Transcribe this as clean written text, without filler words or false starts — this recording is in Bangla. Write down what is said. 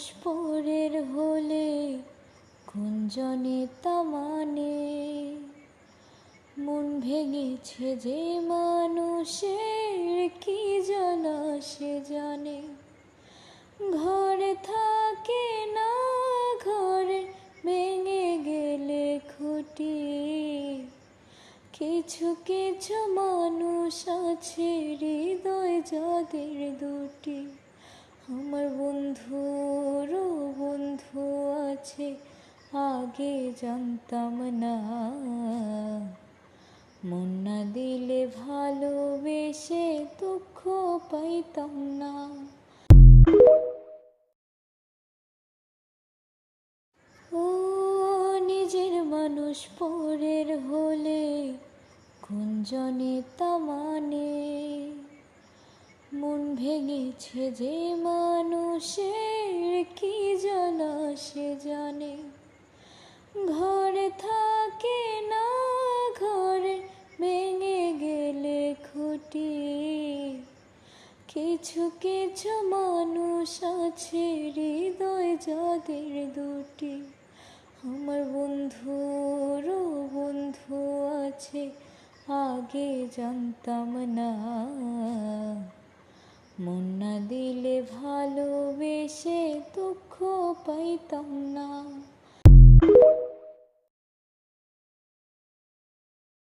মানুষ পরের হলে গুঞ্জনে তা মানে, মন ভেঙেছে যে মানুষের কি জ্বালা সে জানে। ঘরে থাকে না ঘরে ভেঙে গেলে খুঁটি, কিছু কিছু মানুষ আছে হৃদয় যাদের দুটি। আমার বন্ধুরও বন্ধু আছে আগে জানতাম না, মন না দিলে ভালোবেসে দুঃখ পাইতাম না। ও নিজের মানুষ পরের হলে গুঞ্জনে তা মানে, মন ভেঙেছে যে মানুষের কি জ্বালা সে জানে। ঘরে থাকে না ঘরে ভেঙে গেলে খুঁটি, কিছু কিছু মানুষ আছে হৃদয় যাদের দুটি। আমার বন্ধুরও বন্ধু আছে আগে জানতাম না, মন না দিলে ভালোবেসে দুঃখ পাইতাম